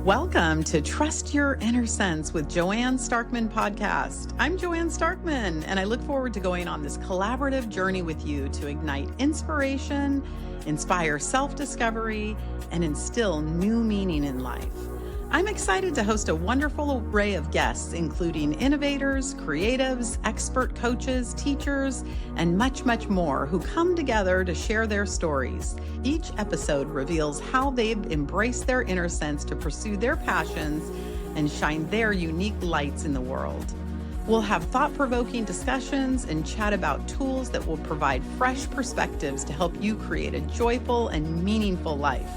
Welcome to Trust Your Inner Sense with Joanne Starkman podcast. I'm Joanne Starkman, and I look forward to going on this collaborative journey with you to ignite inspiration, inspire self-discovery, and instill new meaning in life. I'm excited to host a wonderful array of guests, including innovators, creatives, expert coaches, teachers, and much, much more who come together to share their stories. Each episode reveals how they've embraced their inner sense to pursue their passions and shine their unique lights in the world. We'll have thought-provoking discussions and chat about tools that will provide fresh perspectives to help you create a joyful and meaningful life.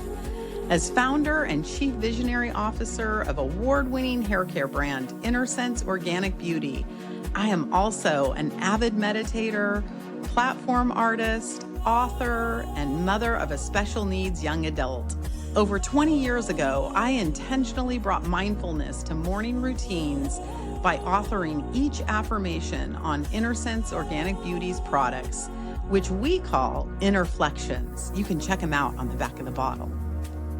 As founder and chief visionary officer of award-winning hair care brand Inner Sense Organic Beauty, I am also an avid meditator, platform artist, author, and mother of a special needs young adult. Over 20 years ago, I intentionally brought mindfulness to morning routines by authoring each affirmation on Inner Sense Organic Beauty's products, which we call Innerflections. You can check them out on the back of the bottle.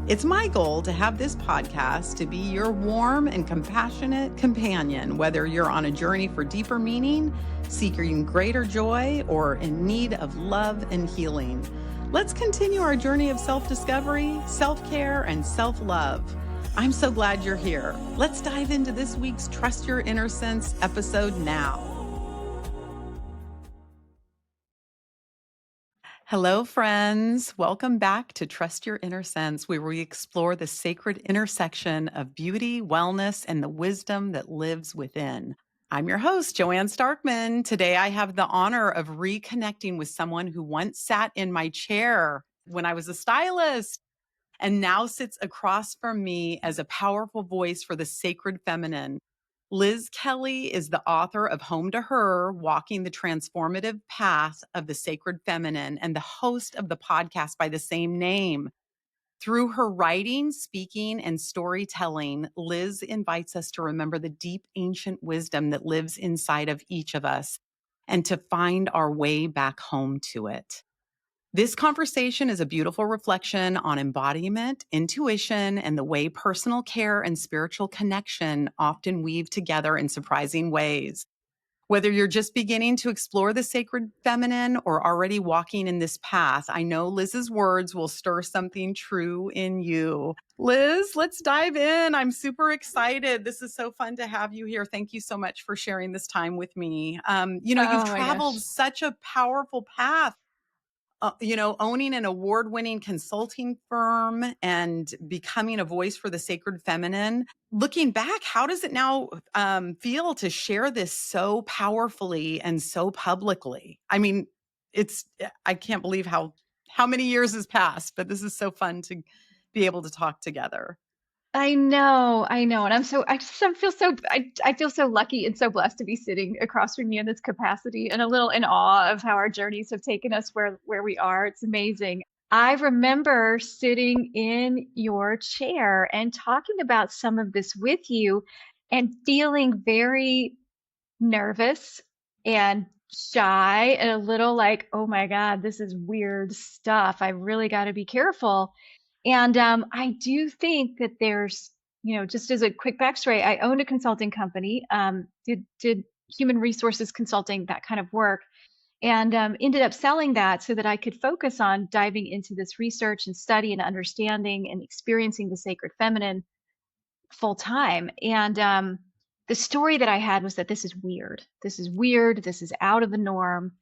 It's my goal to have this podcast to be your warm and compassionate companion, whether you're on a journey for deeper meaning, seeking greater joy, or in need of love and healing. Let's continue our journey of self-discovery, self-care, and self-love. I'm so glad you're here. Let's dive into this week's Trust Your Inner Sense episode now. Hello, friends. Welcome back to Trust Your Inner Sense, where we explore the sacred intersection of beauty, wellness, and the wisdom that lives within. I'm your host, Joanne Starkman. Today, I have the honor of reconnecting with someone who once sat in my chair when I was a stylist and now sits across from me as a powerful voice for the sacred feminine. Liz Kelly is the author of Home to Her, Walking the Transformative Path of the Sacred Feminine, and the host of the podcast by the same name. Through her writing, speaking, and storytelling, Liz invites us to remember the deep ancient wisdom that lives inside of each of us and to find our way back home to it. This conversation is a beautiful reflection on embodiment, intuition, and the way personal care and spiritual connection often weave together in surprising ways. Whether you're just beginning to explore the sacred feminine or already walking in this path, I know Liz's words will stir something true in you. Liz, let's dive in. I'm super excited. This is so fun to have you here. Thank you so much for sharing this time with me. You've traveled such a powerful path. Owning an award-winning consulting firm and becoming a voice for the sacred feminine. Looking back, how does it now feel to share this so powerfully and so publicly? I mean, I can't believe how many years has passed, but this is so fun to be able to talk together. I know. And I feel so lucky and so blessed to be sitting across from you in this capacity and a little in awe of how our journeys have taken us where we are. It's amazing. I remember sitting in your chair and talking about some of this with you and feeling very nervous and shy and a little like, oh my God, this is weird stuff. I really got to be careful. And I do think that there's, just as a quick backstory, I owned a consulting company, did human resources consulting, that kind of work, and ended up selling that so that I could focus on diving into this research and study and understanding and experiencing the sacred feminine full time. And the story that I had was that this is weird. This is weird. This is out of the norm.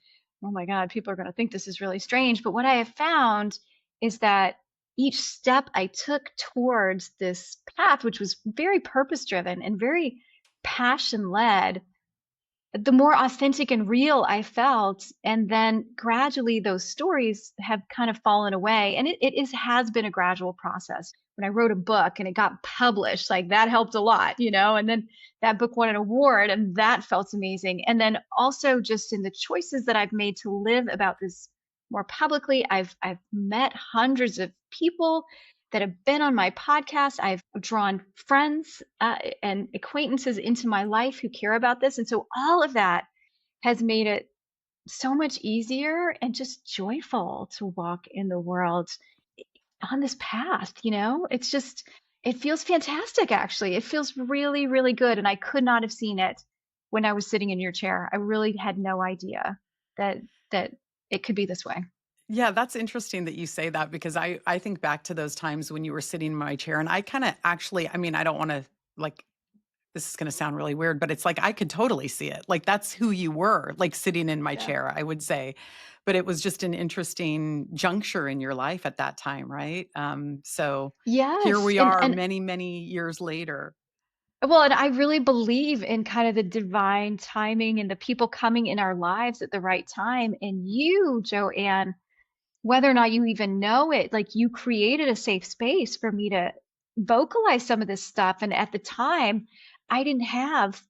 Oh my God, people are going to think this is really strange. But what I have found is that each step I took towards this path, which was very purpose driven and very passion led, the more authentic and real I felt. And then gradually those stories have kind of fallen away. And has been a gradual process. When I wrote a book and it got published, like that helped a lot, and then that book won an award and that felt amazing. And then also just in the choices that I've made to live about this more publicly, I've met hundreds of people that have been on my podcast. I've drawn friends and acquaintances into my life who care about this. And so all of that has made it so much easier and just joyful to walk in the world on this path. It's just, It feels fantastic, actually. It feels really, really good, and I could not have seen it when I was sitting in your chair. I really had no idea that that it could be this way. Yeah, that's interesting that you say that because I think back to those times when you were sitting in my chair and I kinda actually I mean, I don't wanna, like this is gonna sound really weird, but it's like I could totally see it. Like, that's who you were, like, sitting in my Yeah. chair, I would say. But it was just an interesting juncture in your life at that time, right? So here Yes, we and are and many, many years later. well, and I really believe in kind of the divine timing and the people coming in our lives at the right time, and you, Joanne, whether or not you even know it, like, you created a safe space for me to vocalize some of this stuff, and at the time, I didn't have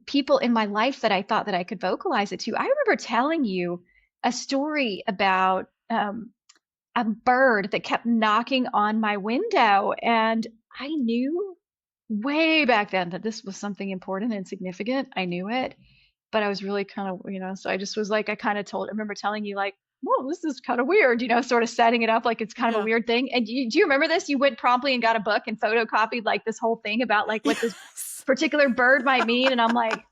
people in my life that I thought that I could vocalize it to. I remember telling you a story about a bird that kept knocking on my window, and I knew way back then that this was something important and significant. I knew it, but I was really kind of, so I just was like, I remember telling you, like, whoa, this is kind of weird, sort of setting it up like it's kind of a Yeah. weird thing. And do you remember this? You went promptly and got a book and photocopied like this whole thing about like what this Yes. particular bird might mean. And I'm like,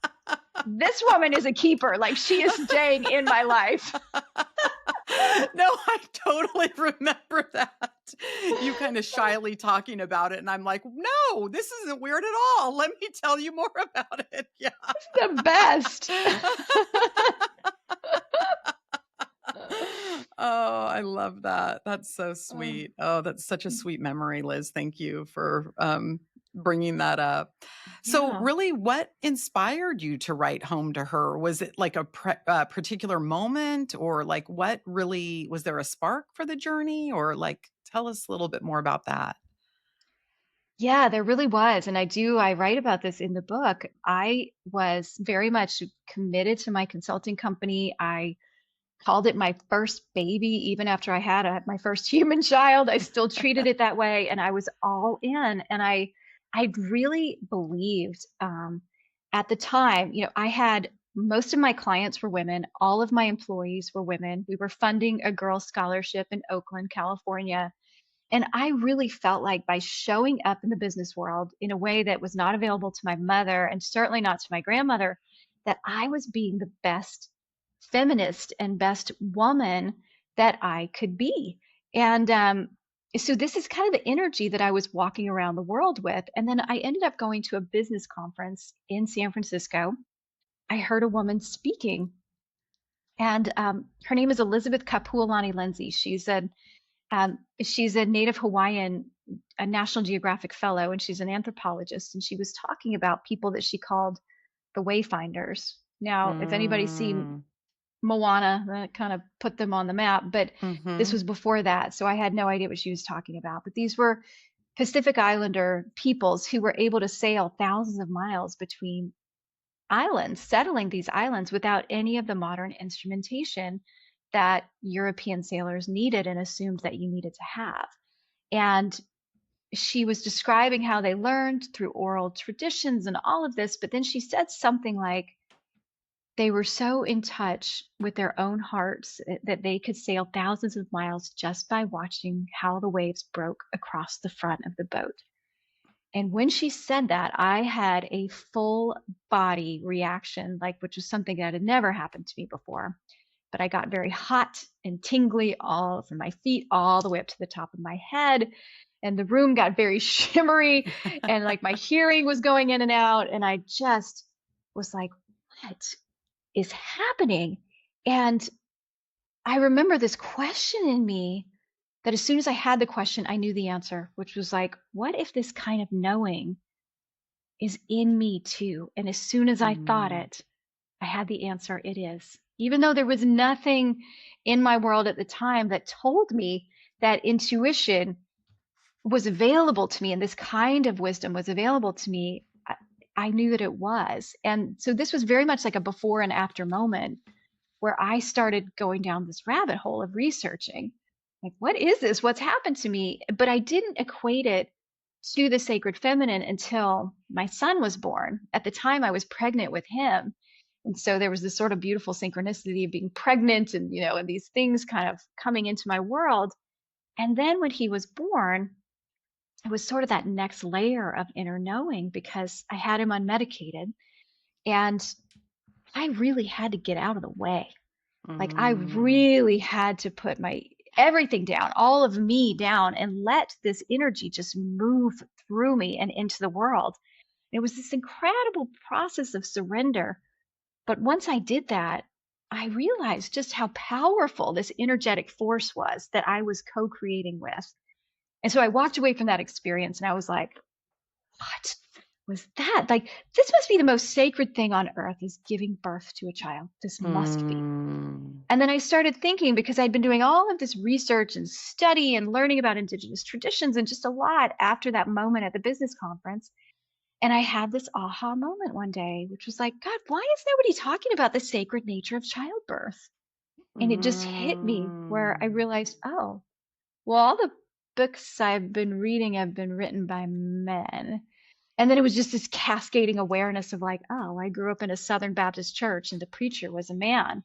this woman is a keeper. Like she is staying in my life. No, I totally remember that. You kinda shyly talking about it, and I'm like, "No, this isn't weird at all. Let me tell you more about it." Yeah. The best. Oh, I love that. That's so Uh, sweet. Oh, that's such a sweet memory, Liz. Thank you for, bringing that up. So, yeah. really, what inspired you to write home to her? Was it like a particular moment, or like what really was there a spark for the journey, or like tell us a little bit more about that? Yeah, there really was. And I write about this in the book. I was very much committed to my consulting company. I called it my first baby, even after I had my first human child. I still treated it that way, and I was all in. And I really believed at the time. I had most of my clients were women. All of my employees were women. We were funding a girls' scholarship in Oakland, California, and I really felt like by showing up in the business world in a way that was not available to my mother and certainly not to my grandmother, that I was being the best feminist and best woman that I could be. And so this is kind of the energy that I was walking around the world with. And then I ended up going to a business conference in San Francisco. I heard a woman speaking, and her name is Elizabeth Kapualani Lindsay. She's a Native Hawaiian, a National Geographic fellow, and she's an anthropologist. And she was talking about people that she called the wayfinders. Now, if anybody's seen Mm. Moana, that kind of put them on the map, but this Mhm. was before that. So I had no idea what she was talking about. But these were Pacific Islander peoples who were able to sail thousands of miles between islands, settling these islands without any of the modern instrumentation that European sailors needed and assumed that you needed to have. And she was describing how they learned through oral traditions and all of this, but then she said something like they were so in touch with their own hearts that they could sail thousands of miles just by watching how the waves broke across the front of the boat. And when she said that, I had a full body reaction, like which was something that had never happened to me before. But I got very hot and tingly all from my feet all the way up to the top of my head. And the room got very shimmery, and like my hearing was going in and out. And I just was like, what is happening? And I remember this question in me that as soon as I had the question, I knew the answer, which was like, what if this kind of knowing is in me too? And as soon as I thought Mm. it, I had the answer. It is. Even though there was nothing in my world at the time that told me that intuition was available to me and this kind of wisdom was available to me, I knew that it was. And so this was very much like a before and after moment where I started going down this rabbit hole of researching, like, what is this? What's happened to me? But I didn't equate it to the sacred feminine until my son was born. At the time, I was pregnant with him. And so there was this sort of beautiful synchronicity of being pregnant and, and these things kind of coming into my world. And then when he was born, it was sort of that next layer of inner knowing because I had him unmedicated and I really had to get out of the way. Like I Mm. really had to put my everything down, all of me down, and let this energy just move through me and into the world. It was this incredible process of surrender. But once I did that, I realized just how powerful this energetic force was that I was co creating with. And so I walked away from that experience and I was like, what was that? Like, this must be the most sacred thing on earth is giving birth to a child. This must be. Mm. And then I started thinking because I'd been doing all of this research and study and learning about indigenous traditions and just a lot after that moment at the business conference. And I had this aha moment one day, which was like, God, why is nobody talking about the sacred nature of childbirth? And it just hit me where I Mm. realized, oh, well, all the books I've been reading have been written by men. And then it was just this cascading awareness of like, oh, I grew up in a Southern Baptist church and the preacher was a man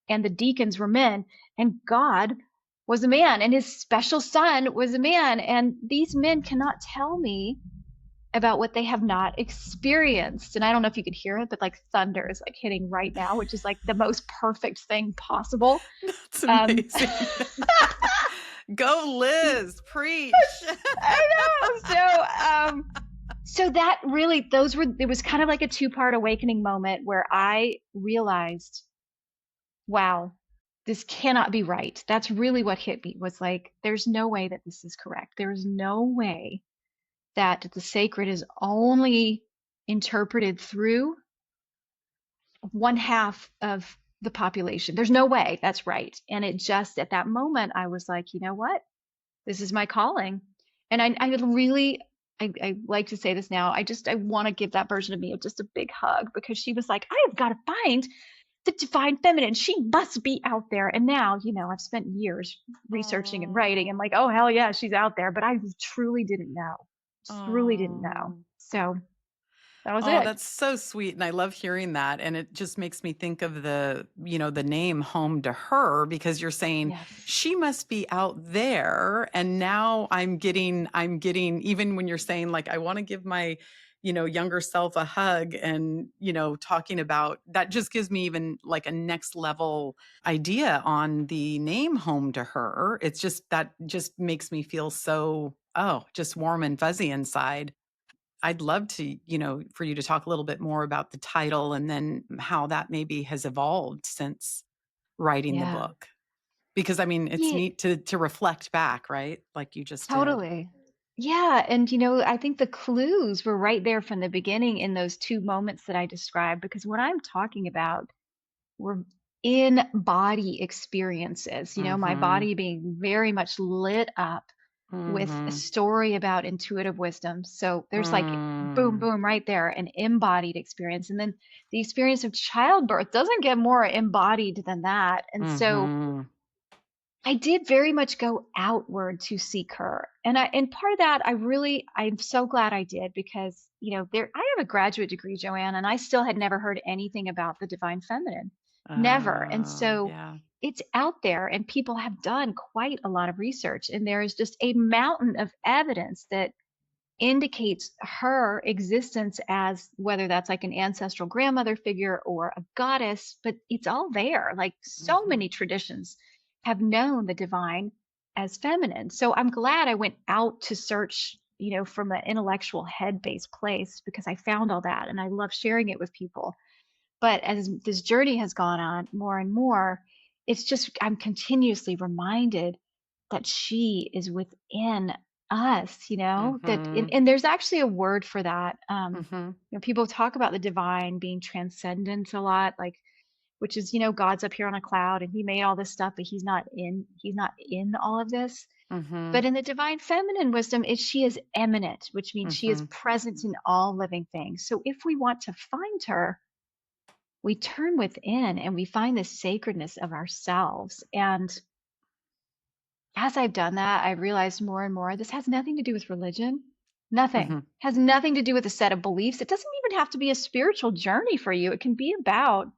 and the deacons were men and God was a man and his special son was a man. And these men cannot tell me about what they have not experienced. And I don't know if you could hear it, but like thunder is like hitting right now, which is like the most perfect thing possible. That's Um, amazing. Go, Liz, preach. I know. So that really, it was kind of like a two-part awakening moment where I realized, wow, this cannot be right. That's really what hit me was like, there's no way that this is correct. There is no way that the sacred is only interpreted through one half of the population. There's no way that's right. And it just, at that moment, I was like, you know what? This is my calling. And I really, I like to say this now. I want to give that version of me just a big hug because she was like, I have got to find the divine feminine. She must be out there. And now, I've spent years researching and writing and like, Oh, oh, hell yeah, she's out there. But I truly didn't know. Truly didn't know. oh. So that was Oh, it. that's so sweet, and I love hearing that, and it just makes me think of the name Home to Her because you're saying Yes. she must be out there, and now I'm getting even when you're saying, like, I wanna give my younger self a hug and talking about that just gives me even, like, a next level idea on the name Home to Her. It's just that just makes me feel so, oh, just warm and fuzzy inside. I'd love for you to talk a little bit more about the title and then how that maybe has evolved since writing the Yeah. book. Because I mean, it's Yeah. neat to reflect back, right? Like you just did. Totally. Yeah, and I think the clues were right there from the beginning in those two moments that I described because what I'm talking about were in body experiences, my Mhm. body being very much lit up with a Mhm. story about intuitive wisdom. So there's like boom, Mm. boom, right there, an embodied experience. And then the experience of childbirth doesn't get more embodied than that. And so Mhm. I did very much go outward to seek her. And part of that I'm so glad I did because, I have a graduate degree, Joanne, and I still had never heard anything about the divine feminine. Never. And Oh, so yeah. it's out there and people have done quite a lot of research and there is just a mountain of evidence that indicates her existence as whether that's like an ancestral grandmother figure or a goddess, but it's all there. Like so Mhm. many traditions have known the divine as feminine. So I'm glad I went out to search, from an intellectual head based place because I found all that and I love sharing it with people. But as this journey has gone on more and more, it's just, I'm continuously reminded that she is within us, Mhm. and there's actually a word for that. Mhm. People talk about the divine being transcendent a lot, like, which is, God's up here on a cloud and he made all this stuff, but he's not in all of this. Mhm. But in the divine feminine wisdom, she is eminent, which means she is Mhm. present in all living things. So if we want to find her, we turn within and we find the sacredness of ourselves. And as I've done that, I realized more and more this has nothing to do with religion. Nothing. Mhm. Has nothing to do with a set of beliefs. It doesn't even have to be a spiritual journey for you. It can be about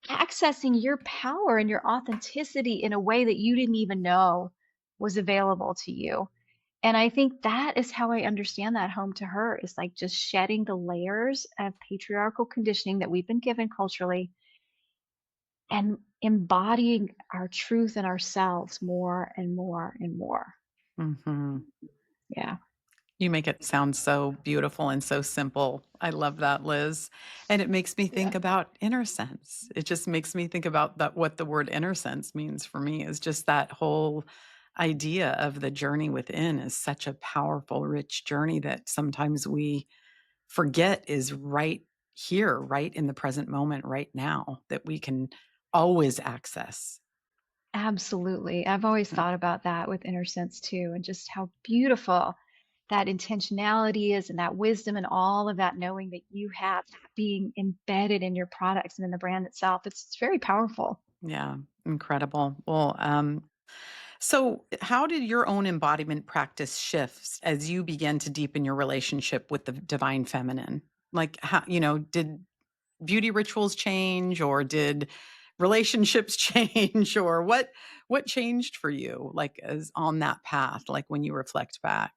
accessing your power and your authenticity in a way that you didn't even know was available to you. And I think that is how I understand that home to her is like just shedding the layers of patriarchal conditioning that we've been given culturally and embodying our truth and ourselves more and more and more. Mhm. Yeah. You make it sound so beautiful and so simple. I love that, Liz. And it makes me Yeah. think about inner sense. It just makes me think about that what the word inner sense means for me is just that whole idea of the journey within is such a powerful, rich journey that sometimes we forget is right here, right in the present moment, right now, that we can always access. Absolutely. I've always Mm, thought about that with inner sense too, and just how beautiful that intentionality is and that wisdom and all of that knowing that you have being embedded in your products and in the brand itself. It's very powerful. yeah, incredible. Well, so, how did your own embodiment practice shifts as you began to deepen your relationship with the divine feminine? Like, how, did beauty rituals change, or did relationships change, or what changed for you, like as on that path, like when you reflect back?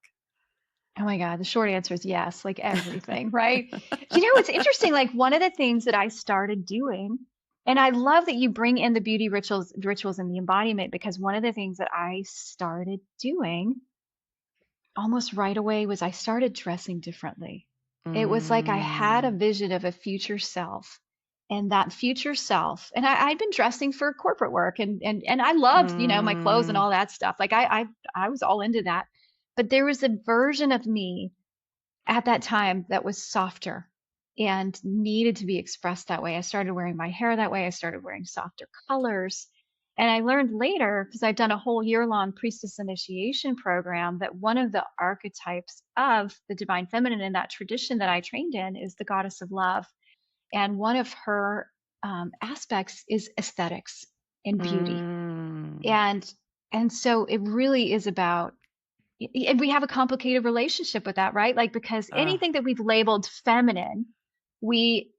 Oh my God, the short answer is yes, like everything, right? It's interesting. Like one of the things that I started doing, and I love that you bring in the beauty rituals and the embodiment, because one of the things that I started doing almost right away was I started dressing differently. It was like I had a Mm, vision of a future self. And that future self, and I'd been dressing for corporate work and I loved, my clothes and mm, all that stuff. Like I was all into that. But there was a version of me at that time that was softer and needed to be expressed that way. I started wearing my hair that way. I started wearing softer colors. And I learned later, because I've done a whole year long priestess initiation program, that one of the archetypes of the divine feminine in that tradition that I trained in is the goddess of love. And one of her aspects is aesthetics and beauty. mm. And so it really is about and we have a complicated relationship with that, right? Like, because Uh, anything that we've labeled feminine, we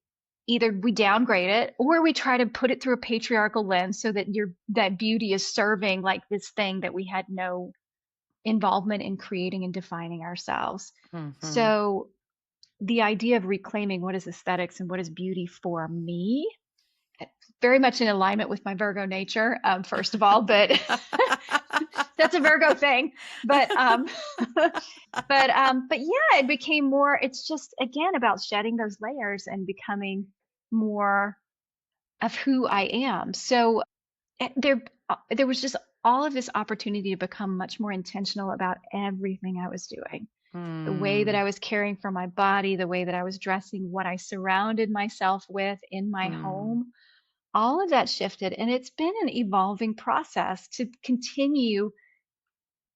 either we downgrade it or we try to put it through a patriarchal lens so that that beauty is serving like this thing that we had no involvement in creating and defining ourselves. mhm. So the idea of reclaiming what is aesthetics and what is beauty for me, very much in alignment with my Virgo nature, first of all, but that's a Virgo thing. But but yeah, it became more. It's just again about shedding those layers and becoming more of who I am. So there was just all of this opportunity to become much more intentional about everything I was doing. The way that Mm, I was caring for my body, the way that I was dressing, what I surrounded myself with in my mm, home, all of that shifted. And it's been an evolving process to continue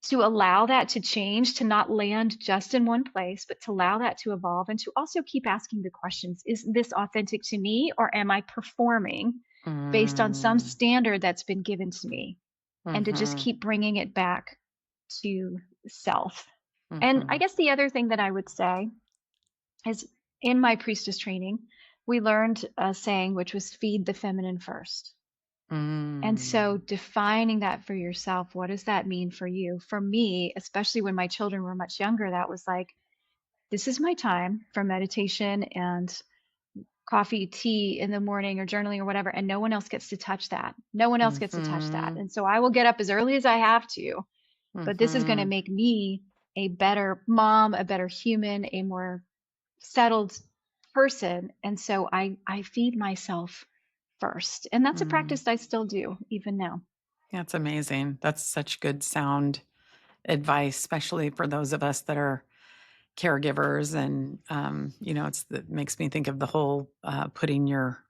to allow that to change, to not land just in one place, but to allow that to evolve and to also keep asking the questions, is this authentic to me or am I performing based on some mm, standard that's been given to me? And to just mhm, keep bringing it back to self. And I mhm, guess the other thing that I would say is in my priestess training, we learned a saying which was feed the feminine first. And so mm, defining that for yourself, what does that mean for you? For me, especially when my children were much younger, that was like, this is my time for meditation and coffee, tea in the morning or journaling or whatever. And no one else gets to touch that. No one else gets to touch that. mhm, And so I will get up as early as I have to, but this is going to mhm, make me a better mom, a better human, a more settled person. And so I feed myself first. And that's a mm. practice I still do even now. That's amazing. That's such good sound advice, especially for those of us that are caregivers. And, it makes me think of the whole putting your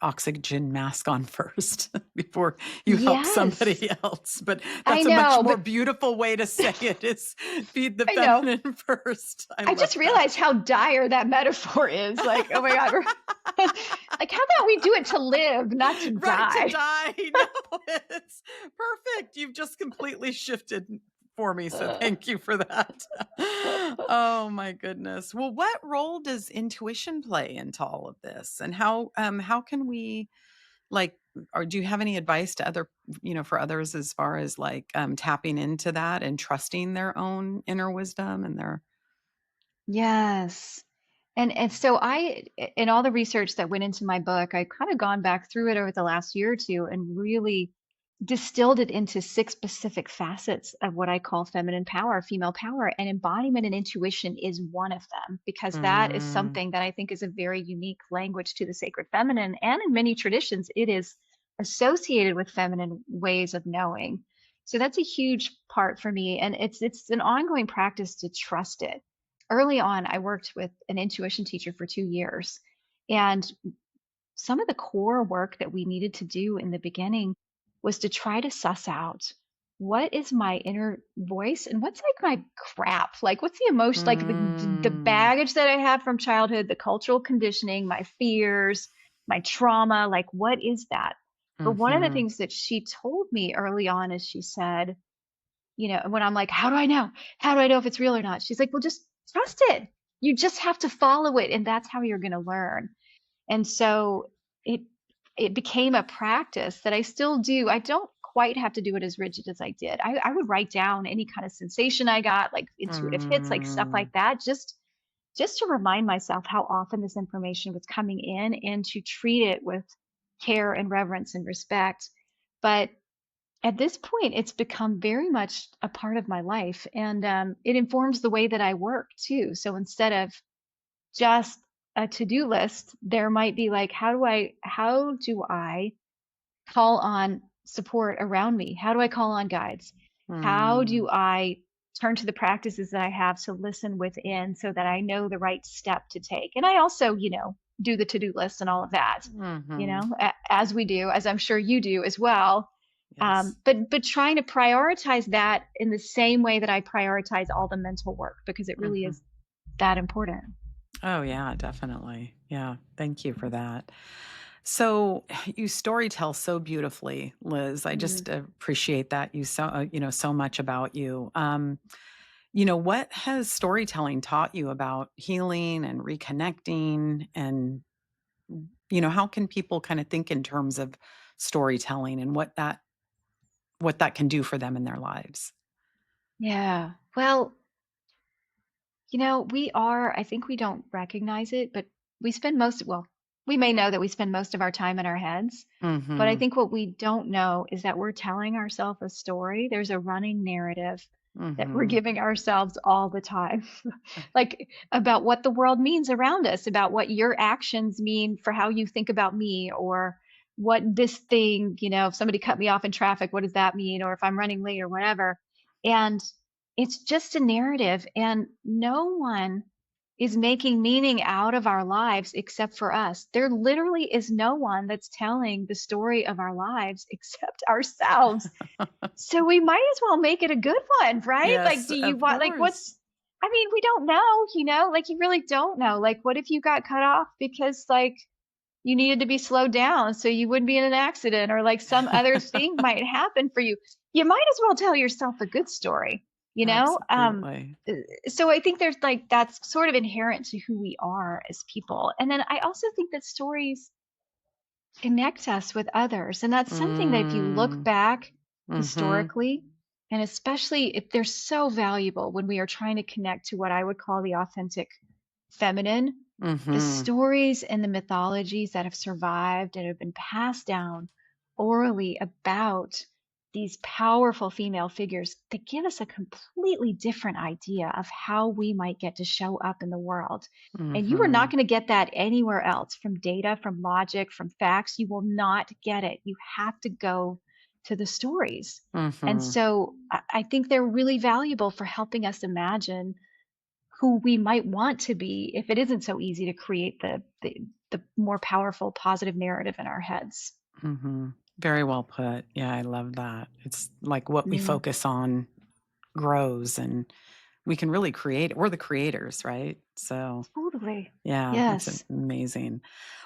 oxygen mask on first before you help Yes, somebody else. But I that's a much know, more but beautiful way to say it is feed the I know. feminine first. I I love just that. realized how dire that metaphor is. Like, oh my God, like, how about we do it to live, not to Right to die? die. No, it's perfect. You've just completely shifted for me. So thank you for that. Oh my goodness. Well, what role does intuition play into all of this? And how can we Like, or do you have any advice to for others as far as like tapping into that and trusting their own inner wisdom and their Yes. And so in all the research that went into my book, I kind of gone back through it over the last year or two and really distilled it into six specific facets of what I call feminine power, female power, and embodiment and intuition is one of them because that is Mm, something that I think is a very unique language to the sacred feminine. And in many traditions, it is associated with feminine ways of knowing. So that's a huge part for me. And it's an ongoing practice to trust it. Early on, I worked with an intuition teacher for 2 years. And some of the core work that we needed to do in the beginning was to try to suss out what is my inner voice and what's like my crap, like what's the emotion, like the mm, baggage that I have from childhood, the cultural conditioning, my fears, my trauma, like what is that? But one of the mhm, things that she told me early on is she said, when I'm like, how do I know? How do I know if it's real or not? She's like, well, just trust it. You just have to follow it, and that's how you're going to learn. And so it it became a practice that I still do. I don't quite have to do it as rigid as I did. I would write down any kind of sensation I got, like intuitive hits, like stuff mm, like that, just to remind myself how often this information was coming in and to treat it with care and reverence and respect. But at this point, it's become very much a part of my life, and it informs the way that I work too. So instead of just a to-do list, there might be like, how do I call on support around me? How do I call on guides? How mm, do I turn to the practices that I have to listen within so that I know the right step to take? And I also, do the to-do list and all of that, mhm, as we do, as I'm sure you do as well. yes, But trying to prioritize that in the same way that I prioritize all the mental work because it really mhm. is that important. Oh, yeah, definitely. Yeah, thank you for that. So you storytell so beautifully, Liz. I Mm. just appreciate that so much about you. What has storytelling taught you about healing and reconnecting and how can people kind of think in terms of storytelling and what that can do for them in their lives? Yeah. Well, I think we don't recognize it, but we may know that we spend most of our time in our heads. But I Mhm. think what we don't know is that we're telling ourselves a story. There's a running narrative that we're Mhm. giving ourselves all the time, like about what the world means around us, about what your actions mean for how you think about me, or what this thing, if somebody cut me off in traffic, what does that mean? Or if I'm running late or whatever. And it's just a narrative, and no one is making meaning out of our lives except for us. There literally is no one that's telling the story of our lives except ourselves. So we might as well make it a good one, right? Like, Yes, do you of want, like, course. I mean, we don't know, like, you really don't know. Like, what if you got cut off because, like, you needed to be slowed down so you wouldn't be in an accident, or like some other thing might happen for you? You might as well tell yourself a good story, you know? Absolutely. Uh, so I think there's like that's sort of inherent to who we are as people. And then I also think that stories connect us with others. And that's something that if you look Mm. back Mhm. historically, and especially if they're so valuable when we are trying to connect to what I would call the authentic feminine, the Mhm. stories and the mythologies that have survived and have been passed down orally about these powerful female figures that give us a completely different idea of how we might get to show up in the world. And you are not Mhm. going to get that anywhere else from data, from logic, from facts. You will not get it. You have to go to the stories. And Mhm. so I think they're really valuable for helping us imagine who we might want to be if it isn't so easy to create the more powerful positive narrative in our heads. Mhm. Very well put. Yeah, I love that. It's like what we Yeah, focus on grows and we can really create it. We're the creators, right? So, totally. yeah, that's Yes. amazing.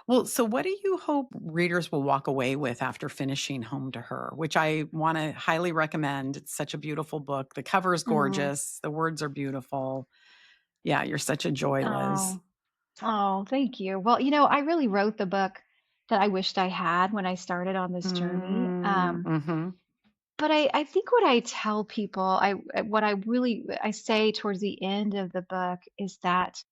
Well, so what do you hope readers will walk away with after finishing Home to Her, which I want to highly recommend. It's such a beautiful book. The cover is Mm. gorgeous. The words are beautiful. Yeah, you're such a joy, Liz. Oh, oh, thank you. Well, I really wrote the book that I wished I had when I started on this journey. Mhm. But I think what I tell people, what I say towards the end of the book is that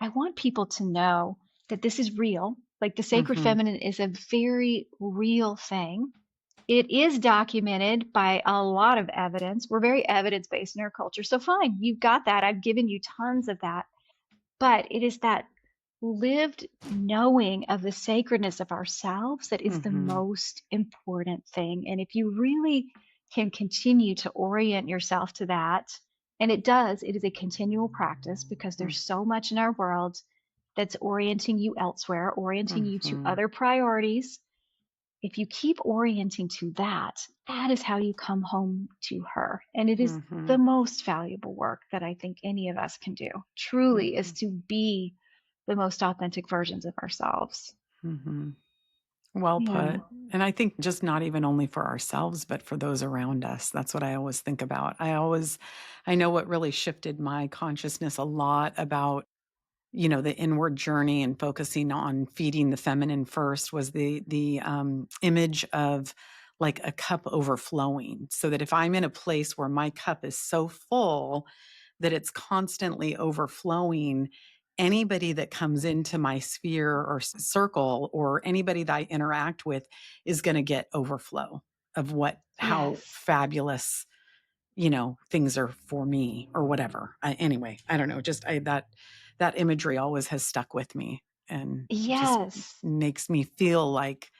I want people to know that this is real. Like the sacred Mhm. feminine is a very real thing. It is documented by a lot of evidence. We're very evidence based in our culture. So fine, you've got that. I've given you tons of that. But it is that lived knowing of the sacredness of ourselves that is the Mhm. most important thing. And if you really can continue to orient yourself to that, and it is a continual practice because Mhm. there's so much in our world that's orienting you elsewhere, orienting you to Mhm. other priorities. If you keep orienting to that, that is how you come home to her. And it is the Mhm. most valuable work that I think any of us can do, truly, is Mhm. to be the most authentic versions of ourselves. Mhm. Well Yeah. put. And I think just not even only for ourselves, but for those around us. That's what I always think about. I know what really shifted my consciousness a lot about, the inward journey and focusing on feeding the feminine first was the image of like a cup overflowing. So that if I'm in a place where my cup is so full that it's constantly overflowing, anybody that comes into my sphere or circle or anybody that I interact with is going to get overflow of how Yes. fabulous, things are for me or whatever. Anyway, I don't know. That imagery always has stuck with me and just Yes. makes me feel like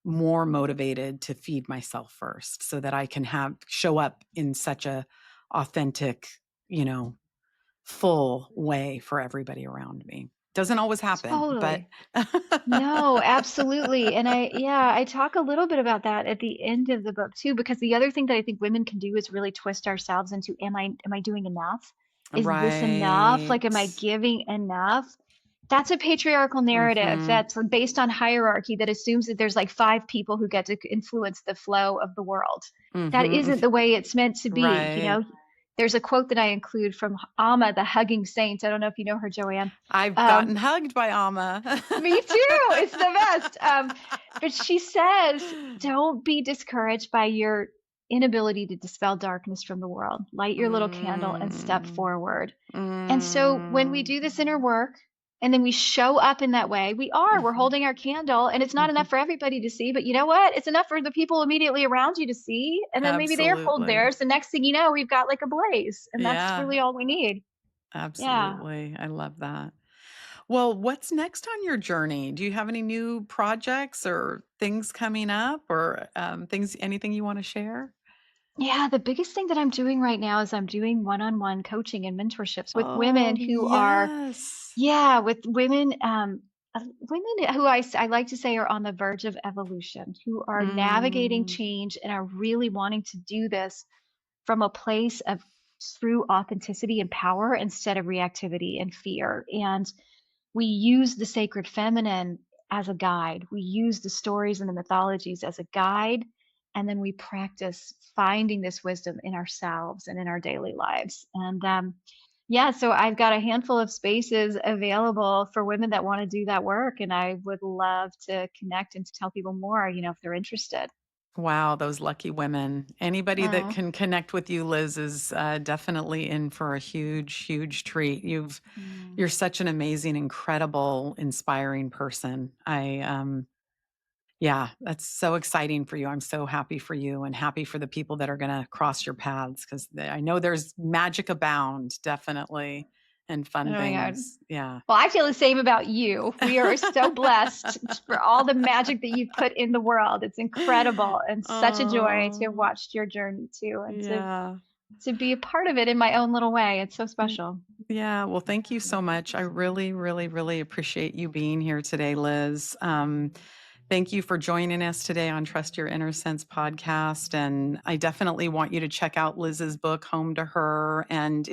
more motivated to feed myself first so that I can show up in such a authentic, you know, full way for everybody around me. Doesn't always happen, but Totally. No, absolutely. And I talk a little bit about that at the end of the book too, because the other thing that I think women can do is really twist ourselves into, am I doing enough? Is this enough? right. Like, am I giving enough? That's a patriarchal narrative Mhm. that's based on hierarchy that assumes that there's like five people who get to influence the flow of the world. That Mhm. isn't the way it's meant to be. Right. There's a quote that I include from Amma, the hugging saint. I don't know if you know her, Joanne. I've Um, gotten hugged by Amma. Me too. It's the best. But she says, don't be discouraged by your inability to dispel darkness from the world. Light your little candle and step Mm. forward. And so when we Mm. do this inner work and then we show up in that way, we're Mhm. holding our candle and it's not enough Mhm. for everybody to see. But you know what? It's enough for the people immediately around you to see. And then maybe they're hold Absolutely. theirs. The next thing you know, we've got like a blaze. And that's Yeah, really all we need. Yeah. absolutely. I love that. Well, what's next on your journey? Do you have any new projects or things coming up or anything you want to share? Yeah, the biggest thing that I'm doing right now is I'm doing one-on-one coaching and mentorships with women Oh, who are, yes. yeah, with women who I like to say are on the verge of evolution, who are navigating Mm. change and are really wanting to do this from a place of true authenticity and power instead of reactivity and fear. And we use the sacred feminine as a guide. We use the stories and the mythologies as a guide. And then we practice finding this wisdom in ourselves and in our daily lives. And yeah, so I've got a handful of spaces available for women that want to do that work. And I would love to connect and to tell people more, if they're interested. Wow, those lucky women. Anybody that Oh, can connect with you, Liz, is definitely in for a huge, huge treat. mm. You're such an amazing, incredible, inspiring person. Yeah, that's so exciting for you. I'm so happy for you and happy for the people that are going to cross your paths because I know there's magic abound, definitely, and Oh fun my God. things. Yeah. Well, I feel the same about you. We are so blessed for all the magic that you've put in the world. It's incredible and such a joy to have Oh, watched your journey too, and yeah. to be a part of it in my own little way. It's so special. Yeah, well, thank you so much. I really, really, really appreciate you being here today, Liz. Thank you for joining us today on Trust Your Inner Sense podcast. And I definitely want you to check out Liz's book, Home to Her. And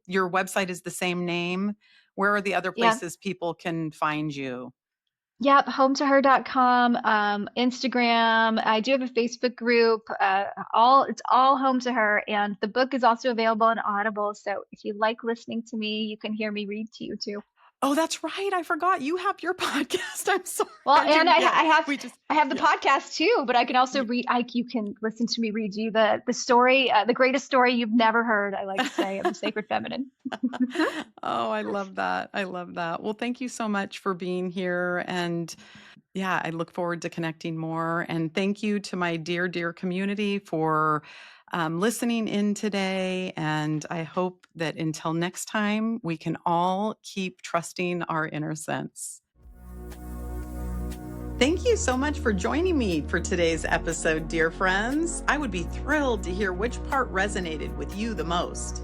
your website is the same name? Where are the other Yeah. places people can find you? Yep. Hometoher.com, Instagram. I do have a Facebook group. It's all home to her. And the book is also available on Audible. So if you like listening to me, you can hear me read to you too. Oh, that's right. I forgot you have your podcast. I'm sorry. Well, I and didn't. Yeah, we just. I have the Yeah. podcast too, but I can also Yeah. read. You can listen to me read you the story, the greatest story you've never heard. I like to say of the sacred feminine. Oh, I love that. I love that. Well, thank you so much for being here. And yeah, I look forward to connecting more. And thank you to my dear, dear community for listening in today. And I hope that until next time, we can all keep trusting our inner sense. Thank you so much for joining me for today's episode, dear friends. I would be thrilled to hear which part resonated with you the most.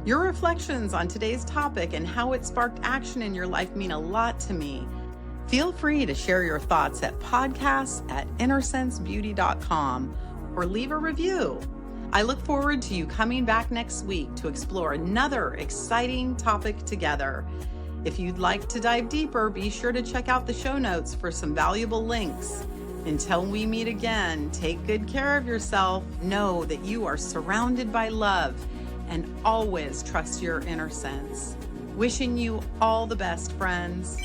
Your reflections on today's topic and how it sparked action in your life mean a lot to me. Feel free to share your thoughts at podcasts@innersensebeauty.com or leave a review. I look forward to you coming back next week to explore another exciting topic together. If you'd like to dive deeper, be sure to check out the show notes for some valuable links. Until we meet again, take good care of yourself. Know that you are surrounded by love and always trust your inner sense. Wishing you all the best, friends.